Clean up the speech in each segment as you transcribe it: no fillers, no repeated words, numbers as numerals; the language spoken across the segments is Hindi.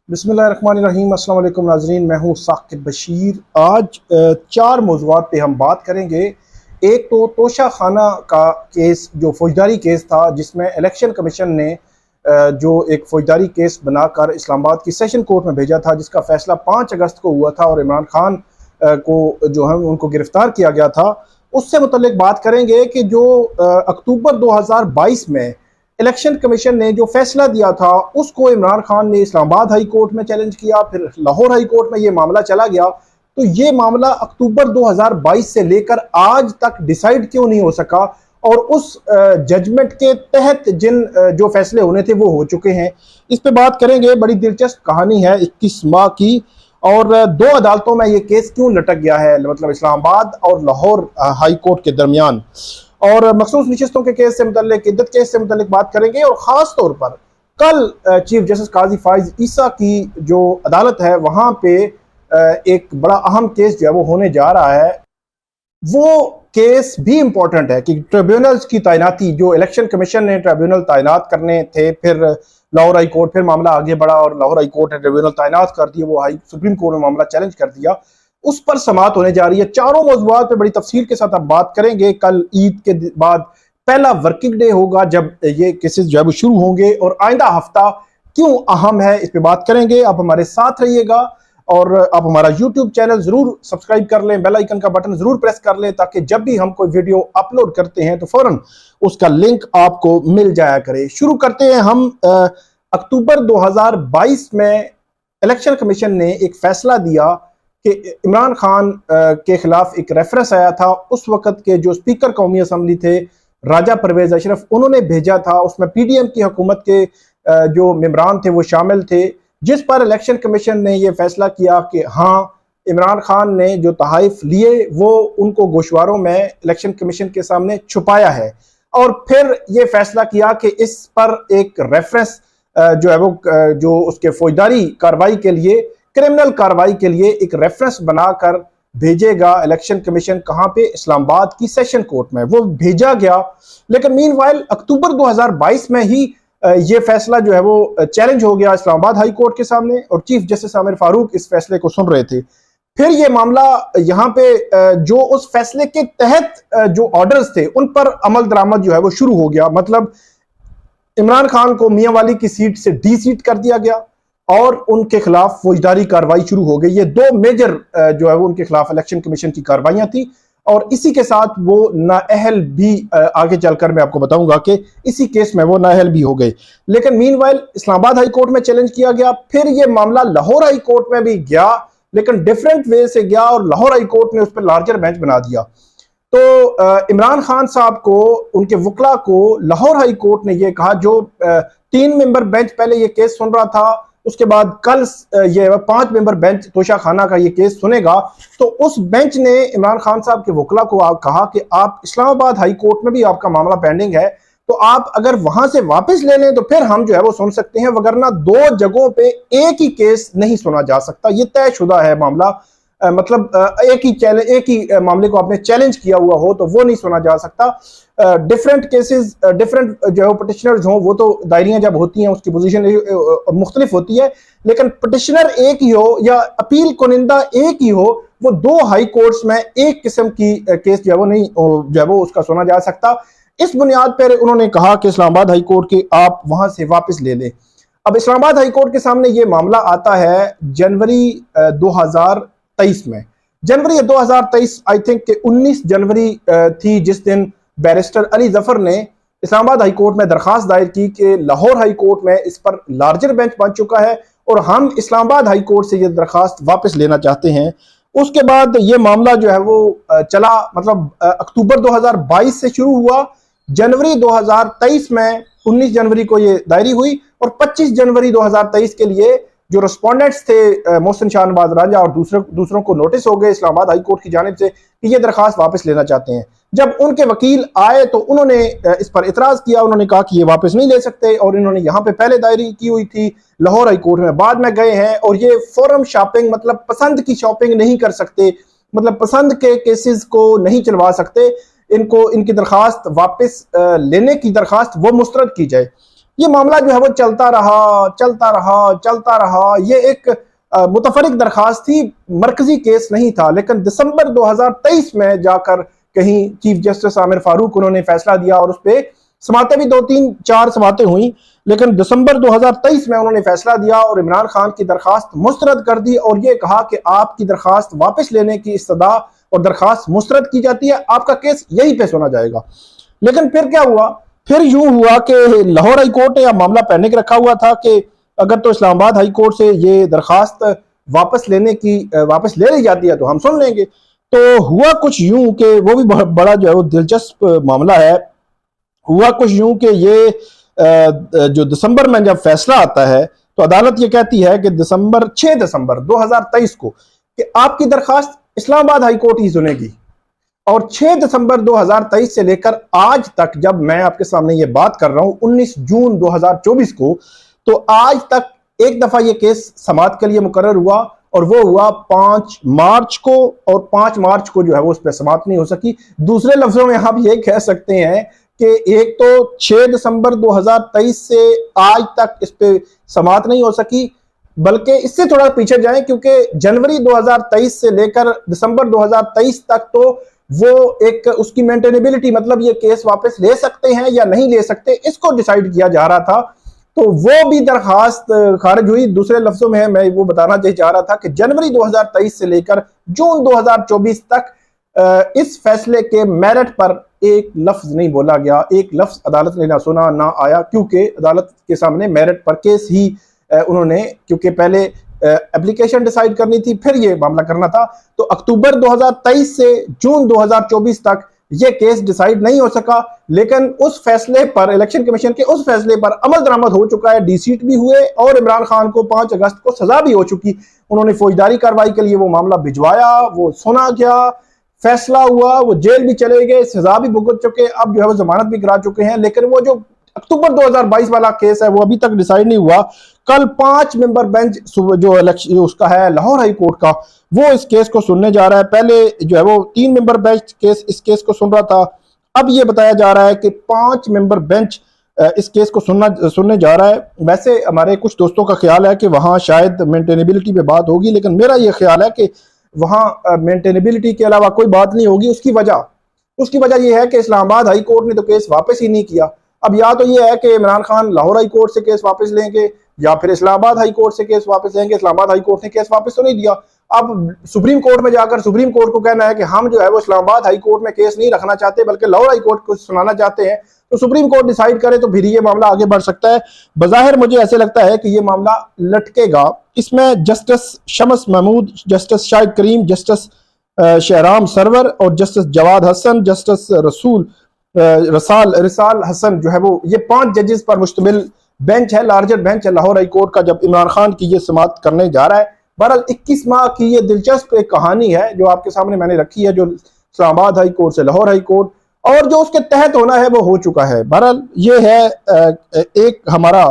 बिस्मिल्लाहिर्रहमानिर्रहीम। अस्सलाम वालेकुम नाज़रीन, मैं हूँ साकिब बशीर। आज चार मौज़ूआत पे हम बात करेंगे। एक तो तोशा खाना का केस, जो फौजदारी केस था, जिसमें इलेक्शन कमीशन ने जो एक फौजदारी केस बनाकर इस्लामाबाद की सेशन कोर्ट में भेजा था, जिसका फ़ैसला 5 अगस्त को हुआ था और इमरान खान को जो है उनको गिरफ़्तार किया गया था। उससे मुतल्लिक बात करेंगे कि जो अक्टूबर 2022 में इलेक्शन कमीशन ने जो फैसला दिया था, उसको इमरान खान ने इस्लामाबाद हाई कोर्ट में चैलेंज किया, फिर लाहौर हाई कोर्ट में ये मामला चला गया। तो ये मामला अक्टूबर 2022 से लेकर आज तक डिसाइड क्यों नहीं हो सका, और उस जजमेंट के तहत जिन जो फैसले होने थे वो हो चुके हैं। इस पे बात करेंगे। बड़ी दिलचस्प कहानी है 21 माह की, और दो अदालतों में ये केस क्यों लटक गया है, मतलब इस्लामाबाद और लाहौर हाई कोर्ट के दरमियान। और मखसूस नशिस्तों के केस से मुतल्लिक, इद्दत केस से मुतल्लिक बात करेंगे। और ख़ास तौर पर कल चीफ जस्टिस काजी फाइज ईसा की जो अदालत है, वहाँ पे एक बड़ा अहम केस जो है वो होने जा रहा है। वो केस भी इम्पोर्टेंट है कि ट्रिब्यूनल्स की तैनाती, जो इलेक्शन कमीशन ने ट्रिब्यूनल तैनात करने थे, फिर लाहौर हाई कोर्ट, फिर मामला आगे बढ़ा और लाहौर हाई कोर्ट ने ट्रिब्यूनल तैनात कर दिया, वो सुप्रीम कोर्ट में मामला चैलेंज कर दिया, उस पर समाअत होने जा रही है। चारों मौज़ूआत पे बड़ी तफसील के साथ हम बात करेंगे। कल ईद के बाद पहला वर्किंग डे होगा जब ये केसेस जो है वो शुरू होंगे, और आइंदा हफ्ता क्यों अहम है, इस पे बात करेंगे। आप हमारे साथ रहिएगा और आप हमारा यूट्यूब चैनल जरूर सब्सक्राइब कर लें, बेल आइकन का बटन जरूर प्रेस कर लें, ताकि जब भी हम कोई वीडियो अपलोड करते हैं तो फौरन उसका लिंक आपको मिल जाया करे। शुरू करते हैं हम। अक्टूबर 2022 में इलेक्शन कमीशन ने एक फैसला दिया कि इमरान खान के खिलाफ एक रेफरेंस आया था। उस वक्त के जो स्पीकर कौमी असम्बली थे राजा परवेज अशरफ, उन्होंने भेजा था। उसमें पीडीएम की हुकूमत के जो मेंबरान थे वो शामिल थे, जिस पर इलेक्शन कमीशन ने यह फैसला किया कि हाँ, इमरान खान ने जो तहाइफ लिए वो उनको गोशवारों में इलेक्शन कमीशन के सामने छुपाया है। और फिर यह फैसला किया कि इस पर एक रेफरेंस जो है वो जो उसके फौजदारी कार्रवाई के लिए, क्रिमिनल कार्रवाई के लिए एक रेफरेंस बनाकर भेजेगा इलेक्शन कमीशन। कहां पे? इस्लामाबाद की सेशन कोर्ट में वो भेजा गया। लेकिन मीनवाइल अक्टूबर 2022 में ही ये फैसला जो है वो चैलेंज हो गया इस्लामाबाद हाई कोर्ट के सामने, और चीफ जस्टिस आमिर फारूक इस फैसले को सुन रहे थे। फिर ये मामला यहाँ पे जो उस फैसले के तहत जो ऑर्डर्स थे उन पर अमल दरामद जो है वो शुरू हो गया। मतलब इमरान खान को मियां वाली की सीट से डी सीट कर दिया गया और उनके खिलाफ फौजदारी कार्रवाई शुरू हो गई। ये दो मेजर जो है वो उनके खिलाफ इलेक्शन कमीशन की कार्रवाइयां थी, और इसी के साथ वो नाअहल भी आगे चलकर मैं आपको बताऊंगा कि इसी केस में वो नाअहल भी हो गए। लेकिन मीनवाइल इस्लामाबाद हाई कोर्ट में चैलेंज किया गया, फिर ये मामला लाहौर हाई कोर्ट में भी गया, लेकिन डिफरेंट वे से गया, और लाहौर हाई कोर्ट ने उस पर लार्जर बेंच बना दिया। तो इमरान खान साहब को, उनके वकला को लाहौर हाई कोर्ट ने यह कहा, जो 3 मेंबर बेंच पहले ये केस सुन रहा था, उसके बाद कल ये 5 मेंबर बेंच तोशा खाना का ये केस सुनेगा। तो उस बेंच ने इमरान खान साहब के वकला को कहा कि आप इस्लामाबाद हाई कोर्ट में भी आपका मामला पेंडिंग है, तो आप अगर वहां से वापस ले लें तो फिर हम जो है वो सुन सकते हैं, वगरना 2 जगहों पे एक ही केस नहीं सुना जा सकता। ये तयशुदा है मामला। मतलब एक ही मामले को आपने चैलेंज किया हुआ हो तो वो नहीं सुना जा सकता। डिफरेंट केसेस, डिफरेंट जो है पिटिशनर्स हों, वो तो दायरियां जब होती हैं उसकी पोजीशन मुख्तलिफ होती है, लेकिन पिटिशनर एक ही हो या अपील कुनिंदा एक ही हो, वो 2 हाई कोर्ट्स में एक किस्म की केस जो है वो नहीं जो है वो उसका सुना जा सकता। इस बुनियाद पर उन्होंने कहा कि इस्लामाबाद हाई कोर्ट के आप वहां से वापस ले लें। अब इस्लामाबाद हाई कोर्ट के सामने ये मामला आता है जनवरी 2023 में। जनवरी 2023 आई थिंक 19 जनवरी थी, जिस दिन बैरिस्टर अली जफर ने इस्लामाबाद हाई कोर्ट में दरखास्त दायर की कि लाहौर हाई कोर्ट में इस पर लार्जर बेंच बन चुका है और हम इस्लामाबाद हाई कोर्ट से ये दरखास्त वापस लेना चाहते हैं। उसके बाद ये मामला जो है वो चला, मतलब अक्टूबर 2022 से शुरू हुआ। जनवरी 2023 में 19 जनवरी को ये दायरी हुई, और 25 जनवरी 2023 के लिए जो रिस्पोंडेंट्स थे मोहसिन शाहनवाज राजा और दूसरों को नोटिस हो गए इस्लामाबाद हाई कोर्ट की जानिब से कि ये दरखास्त वापस लेना चाहते हैं। जब उनके वकील आए तो उन्होंने इस पर इतराज किया, उन्होंने कहा कि ये वापस नहीं ले सकते, और इन्होंने यहाँ पे पहले दायरी की हुई थी लाहौर हाई कोर्ट में, बाद में गए हैं, और ये फोरम शॉपिंग, मतलब पसंद की शॉपिंग नहीं कर सकते, मतलब पसंद के केसेस को नहीं चलवा सकते। इनको इनकी दरखास्त वापस लेने की दरखास्त वो मुस्तरद की जाए। ये मामला जो है वो चलता रहा चलता रहा चलता रहा। ये एक मुतफरिक दरखास्त थी, मरकजी केस नहीं था। लेकिन दिसंबर 2023 में जाकर कहीं चीफ जस्टिस आमिर फारूक उन्होंने फैसला दिया और उस पर समातें भी 2-3-4 समातें हुई, लेकिन दिसंबर 2023 में उन्होंने फैसला दिया और इमरान खान की दरखास्त मुस्तरद कर दी और ये कहा कि आपकी दरखास्त वापस लेने की इस्तदा और दरखास्त मुस्तरद की जाती है, आपका केस यहीं पे सुना जाएगा। लेकिन फिर क्या हुआ, फिर यूं हुआ कि लाहौर हाई कोर्ट ने मामला पेंडिंग रखा हुआ था कि अगर तो इस्लामाबाद हाई कोर्ट से ये दरखास्त वापस ले ली जाती है तो हम सुन लेंगे। तो हुआ कुछ यूं कि वो भी बड़ा जो है वो दिलचस्प मामला है। हुआ कुछ यूं कि ये जो दिसंबर में जब फैसला आता है तो अदालत ये कहती है कि 6 दिसंबर 2023 को कि आपकी दरखास्त इस्लामाबाद हाई कोर्ट ही सुनेगी। और 6 दिसंबर 2023 से लेकर आज तक, जब मैं आपके सामने ये बात कर रहा हूं 19 जून 2024 को, तो आज तक एक दफा ये केस समाअत के लिए मुकर्रर हुआ और वो हुआ 5 मार्च को, और 5 मार्च को जो है वो उस पर समाअत नहीं हो सकी। दूसरे लफ्जों में आप ये कह सकते हैं कि एक तो 6 दिसंबर 2023 से आज तक इस पे समाअत नहीं हो सकी, बल्कि इससे थोड़ा पीछे जाएं क्योंकि जनवरी 2023 से लेकर दिसंबर 2023 तक तो वो एक उसकी मेंटेनेबिलिटी, मतलब ये केस वापस ले सकते हैं या नहीं ले सकते, इसको डिसाइड किया जा रहा था। तो वो भी दरखास्त खारिज हुई। दूसरे लफ्जों में मैं वो बताना चाह रहा था कि जनवरी 2023 से लेकर जून 2024 तक इस फैसले के मेरिट पर एक लफ्ज नहीं बोला गया, एक लफ्ज अदालत ने ना सुना ना आया, क्योंकि अदालत के सामने मेरिट पर केस ही उन्होंने, क्योंकि पहले एप्लीकेशन डिसाइड करनी थी फिर ये मामला करना था। तो अक्टूबर 2023 से जून 2024 तक ये केस डिसाइड नहीं हो सका। लेकिन उस फैसले पर, इलेक्शन कमीशन के उस फैसले पर अमल दरामद हो चुका है, डीसीट भी हुए और इमरान खान को 5 अगस्त को सजा भी हो चुकी। उन्होंने फौजदारी कार्रवाई के लिए वो मामला भिजवाया, वो सुना गया, फैसला हुआ, वो जेल भी चले गए, सजा भी भुगत चुके, अब जो है वो जमानत भी करा चुके हैं। लेकिन वो जो अक्टूबर 2022 वाला केस है वो अभी तक डिसाइड नहीं हुआ। कल 5 मेंबर बेंच जो इलेक्शन उसका है लाहौर हाई कोर्ट का, वो इस केस को सुनने जा रहा है। पहले जो है वो 3 मेंबर बेंच इस केस को सुन रहा था, अब ये बताया जा रहा है कि 5 मेंबर बेंच इस केस को सुनने जा रहा है। वैसे हमारे कुछ दोस्तों का ख्याल है कि वहां शायद मेंटेनेबिलिटी पे बात होगी, लेकिन मेरा ये ख्याल है कि वहां मेंटेनेबिलिटी के अलावा कोई बात नहीं होगी। उसकी वजह यह है कि इस्लामाबाद हाई कोर्ट ने तो केस वापस ही नहीं किया। अब या तो ये है कि इमरान खान लाहौर हाई कोर्ट से केस वापस लेंगे या फिर इस्लामाबाद हाई कोर्ट से केस वापस लेंगे। इस्लामाबाद हाई कोर्ट ने केस वापस तो नहीं दिया। अब सुप्रीम कोर्ट में जाकर सुप्रीम कोर्ट को कहना है कि हम जो है वो इस्लामाबाद हाई कोर्ट में केस नहीं रखना चाहते बल्कि लाहौर हाई कोर्ट को सुनाना चाहते हैं, तो सुप्रीम कोर्ट डिसाइड करे तो फिर ये मामला आगे बढ़ सकता है। बज़ाहिर मुझे ऐसे लगता है कि ये मामला लटकेगा। इसमें जस्टिस शम्स महमूद, जस्टिस शाहिद करीम, जस्टिस शहराम सरवर और जस्टिस जवाद हसन, जस्टिस रिसाल हसन जो है वो, ये 5 जजेस पर मुश्तमिल बेंच है, लार्जर बेंच है लाहौर हाई कोर्ट का, जब इमरान खान की ये समाअत करने जा रहा है। बहरहाल 21 माह की ये दिलचस्प एक कहानी है जो आपके सामने मैंने रखी है, जो इस्लामाबाद हाई कोर्ट से लाहौर हाई कोर्ट, और जो उसके तहत होना है वो हो चुका है। बहरहाल ये है एक हमारा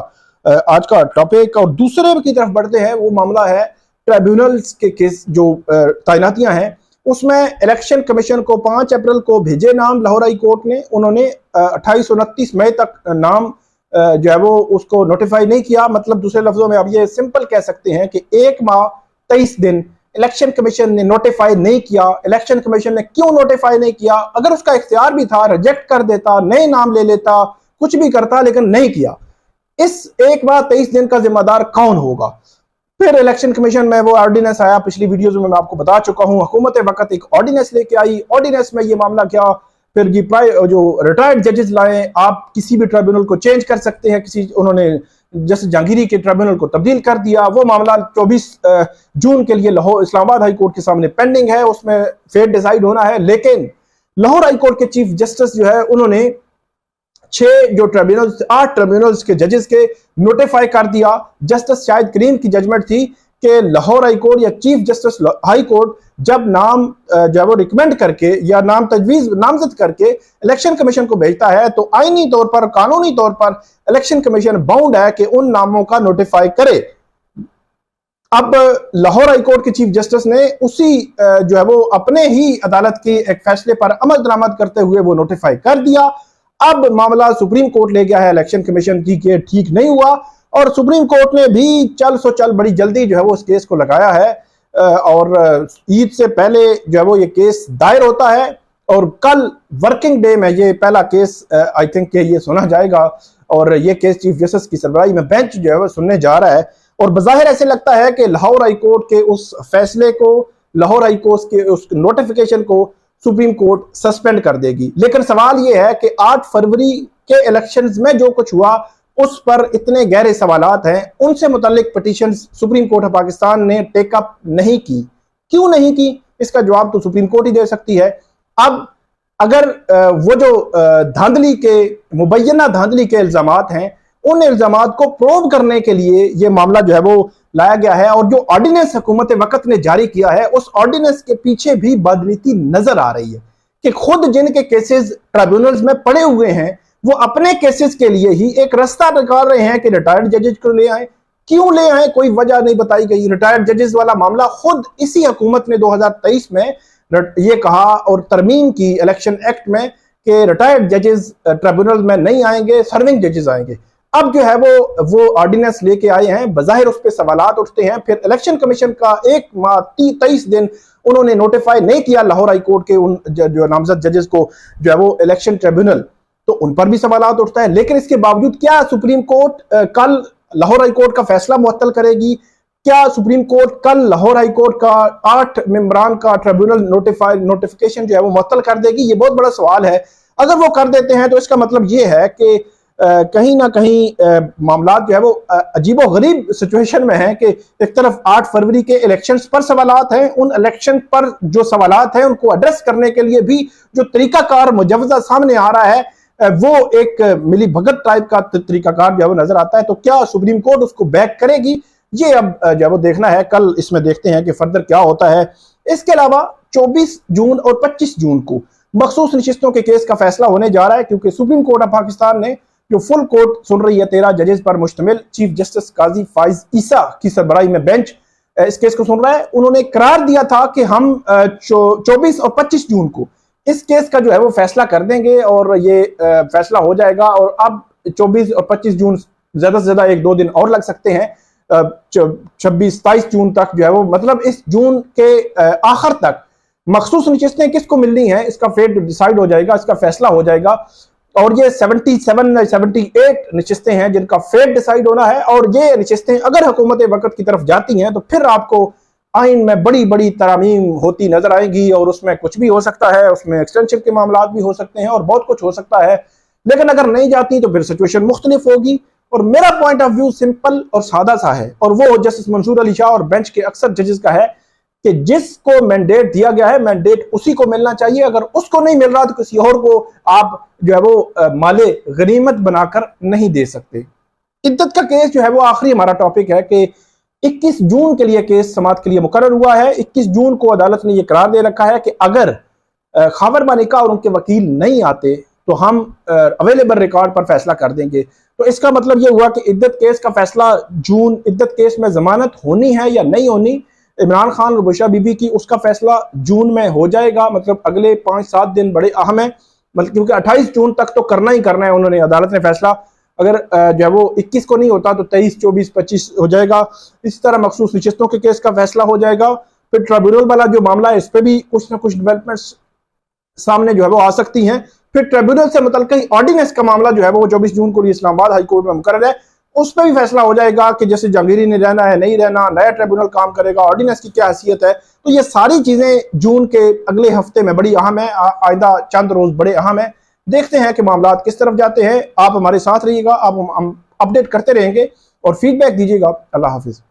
आज का टॉपिक। और दूसरे की तरफ बढ़ते हैं, वो मामला है ट्राइब्यूनल्स के केस जो तैनातियां हैं, उसमें इलेक्शन कमीशन को 5 अप्रैल को भेजे नाम लाहौर हाई कोर्ट ने। उन्होंने 28-29 मई तक नाम जो है वो उसको नोटिफाई नहीं किया। मतलब दूसरे लफ्जों में अब ये सिंपल कह सकते हैं कि 1 माह 23 दिन इलेक्शन कमीशन ने नोटिफाई नहीं किया। इलेक्शन कमीशन ने क्यों नोटिफाई नहीं किया? अगर उसका इख्तियार भी था, रिजेक्ट कर देता, नए नाम ले लेता, कुछ भी करता, लेकिन नहीं किया। इस 1 माह 23 दिन का जिम्मेदार कौन होगा? फिर इलेक्शन कमीशन में वो ऑर्डिनेंस आया, पिछली वीडियोस में मैं आपको बता चुका हूं। हुकूमत वक्त एक ऑर्डिनेंस लेके आई, ऑर्डिनेंस में ये मामला क्या, फिर ये जो रिटायर्ड जजेस लाए, आप किसी भी ट्रिब्यूनल को चेंज कर सकते हैं। उन्होंने जैसे जहांगीरी के ट्रिब्यूनल को तब्दील कर दिया। वो मामला 24 जून के लिए लाहौर इस्लामाबाद हाई कोर्ट के सामने पेंडिंग है, उसमें फेट डिसाइड होना है। लेकिन लाहौर हाई कोर्ट के चीफ जस्टिस जो है उन्होंने 8 ट्रिब्यूनल्स के जजेस के नोटिफाई कर दिया। जस्टिस शाहिद करीम की जजमेंट थी कि लाहौर हाई कोर्ट या चीफ जस्टिस हाई कोर्ट जब नाम जो है वो रिकमेंड करके या नाम तजवीज नामजद करके इलेक्शन कमीशन को भेजता है, तो आईनी तौर पर, कानूनी तौर पर इलेक्शन कमीशन बाउंड है कि उन नामों का नोटिफाई करे। अब लाहौर हाई कोर्ट के चीफ जस्टिस ने उसी जो है वो अपने ही अदालत के एक फैसले पर अमल दरामद करते हुए वो नोटिफाई कर दिया। अब मामला सुप्रीम कोर्ट ले गया है इलेक्शन कमीशन की कि ठीक नहीं हुआ, और सुप्रीम कोर्ट ने भी चल बड़ी जल्दी जो है वो उस केस को लगाया है, और ईद से पहले जो है वो ये केस दायर होता है, और कल वर्किंग डे में ये पहला केस आई थिंक कि ये सुना जाएगा, और ये केस चीफ जस्टिस की सरबराही में बेंच जो है वो सुनने जा रहा है। और बज़ाहिर ऐसे लगता है कि लाहौर हाई कोर्ट के उस फैसले को, लाहौर हाई कोर्ट के उस नोटिफिकेशन को सुप्रीम कोर्ट सस्पेंड कर देगी। लेकिन सवाल यह है कि 8 फरवरी के इलेक्शंस में जो कुछ हुआ उस पर इतने गहरे सवालात हैं, उनसे मुतल्लिक petition supreme court of Pakistan ने टेकअप नहीं की। क्यों नहीं की, इसका जवाब तो सुप्रीम कोर्ट ही दे सकती है। अब अगर वो जो धांधली के, मुबैना धांधली के इल्जामात हैं, उन इल्जामात को प्रूव करने के लिए ये मामला जो है वो लाया गया है, और जो ऑर्डिनेंस हुकूमत वक्त ने जारी किया है उस ऑर्डिनेंस के पीछे भी बदनीति नजर आ रही है कि खुद जिनके केसेस ट्राइब्यूनल्स में पड़े हुए हैं वो अपने केसेस के लिए ही एक रास्ता निकाल रहे हैं कि रिटायर्ड जजेस को ले आए। क्यों ले आए, कोई वजह नहीं बताई गई। रिटायर्ड जजेस वाला मामला खुद इसी हुकूमत ने 2023 में ये कहा और तरमीम की इलेक्शन एक्ट में कि रिटायर्ड जजेस ट्रिब्यूनल में नहीं आएंगे, सर्विंग जजेस आएंगे। अब जो है वो ऑर्डिनेंस लेके आए हैं, बज़ाहिर उस पर सवालात उठते हैं। फिर इलेक्शन कमीशन का 1 माह 23 दिन उन्होंने नोटिफाई नहीं किया लाहौर हाई कोर्ट के उन जो नामजद जजेस को जो है वो इलेक्शन ट्रिब्यूनल, तो उन पर भी सवालात उठता है। लेकिन इसके बावजूद क्या सुप्रीम कोर्ट कल लाहौर हाई कोर्ट का फैसला मुअत्तल करेगी? क्या सुप्रीम कोर्ट कल लाहौर हाई कोर्ट का 8 मेंबरान का ट्रिब्यूनल नोटिफिकेशन जो है वो मुअत्तल कर देगी? ये बहुत बड़ा सवाल है। अगर वो कर देते हैं तो इसका मतलब ये है कि कहीं ना कहीं मामला जो है वो अजीबो गरीब सिचुएशन में है कि एक तरफ 8 फरवरी के इलेक्शंस पर सवालात हैं, उन इलेक्शन पर जो सवालात हैं उनको एड्रेस करने के लिए भी जो तरीकाकार मुजवजा सामने आ रहा है वो एक मिली भगत टाइप का तरीकाकार जो है वो नजर आता है। तो क्या सुप्रीम कोर्ट उसको बैक करेगी? ये अब जो है वो देखना है, कल इसमें देखते हैं कि फर्दर क्या होता है। इसके अलावा 24 जून और 25 जून को मखसूस नशिस्तों के केस का फैसला होने जा रहा है, क्योंकि सुप्रीम कोर्ट ऑफ पाकिस्तान ने जो फुल कोर्ट सुन रही है 13 जजेस पर मुश्तमिल चीफ जस्टिस काजी फाइज ईसा की सरबराही में बेंच इस केस को सुन रहा है। उन्होंने करार दिया था कि हम 24 और 25 जून को इस केस का जो है वो फैसला कर देंगे और ये फैसला हो जाएगा। और अब 24 और 25 जून ज्यादा से ज्यादा 1-2 दिन और लग सकते हैं। 26-27 जून तक जो है वो, मतलब इस जून के आखिर तक मखसूस नशिस्तें किसको मिलनी है इसका फेट डिसाइड हो जाएगा, इसका फैसला हो जाएगा। और ये 78 नशिस्तें हैं जिनका फेट डिसाइड होना है। और ये नशिस्तें अगर हुकूमत वक्त की तरफ जाती हैं तो फिर आपको आइन में बड़ी बड़ी तरामीम होती नजर आएंगी, और उसमें कुछ भी हो सकता है, उसमें एक्सटेंशन के मामला भी हो सकते हैं और बहुत कुछ हो सकता है। लेकिन अगर नहीं जाती तो फिर सिचुएशन मुख्तलिफ होगी। और मेरा पॉइंट ऑफ व्यू सिंपल और सादा सा है, और वो जस्टिस मंसूर अली शाह और बेंच के अक्सर जजेस का है कि जिसको मैंडेट दिया गया है मैंडेट उसी को मिलना चाहिए। अगर उसको नहीं मिल रहा तो किसी और को आप जो है वो माले गनीमत बनाकर नहीं दे सकते। इद्दत का केस जो है वो आखिरी हमारा टॉपिक है कि 21 जून के लिए केस समाअत के लिए मुकर्रर हुआ है। 21 जून को अदालत ने यह करार दे रखा है कि अगर खावर मानिका और उनके वकील नहीं आते तो हम अवेलेबल रिकॉर्ड पर फैसला कर देंगे। तो इसका मतलब यह हुआ कि इद्दत केस का फैसला जून, इद्दत केस में जमानत होनी है या नहीं होनी, इमरान खान और बुशरा बीबी की, उसका फैसला जून में हो जाएगा। मतलब अगले 5-7 दिन बड़े अहम है, मतलब क्योंकि 28 जून तक तो करना ही करना है उन्होंने, अदालत ने फैसला। अगर जो है वो 21 को नहीं होता तो 23, 24, 25 हो जाएगा। इसी तरह मखसूस नशिस्तों के केस का फैसला हो जाएगा। फिर ट्रिब्यूनल वाला जो मामला है इस पर भी कुछ ना कुछ डेवलपमेंट्स सामने जो है वो आ सकती हैं। फिर ट्रिब्यूनल से मुतल्लिक़ ऑर्डिनेंस का मामला जो है वो 24 जून को इस्लामाबाद हाई कोर्ट में मुकर्रर है, उस पर भी फैसला हो जाएगा कि जैसे जहांगीरी ने रहना है नहीं रहना, नया ट्रिब्यूनल काम करेगा, ऑर्डिनेंस की क्या हैसियत है। तो ये सारी चीजें जून के अगले हफ्ते में बड़ी अहम है, आइंदा चंद रोज बड़े अहम है। देखते हैं कि मामला किस तरफ जाते हैं। आप हमारे साथ रहिएगा, आप हम अपडेट करते रहेंगे और फीडबैक दीजिएगा। अल्लाह हाफिज।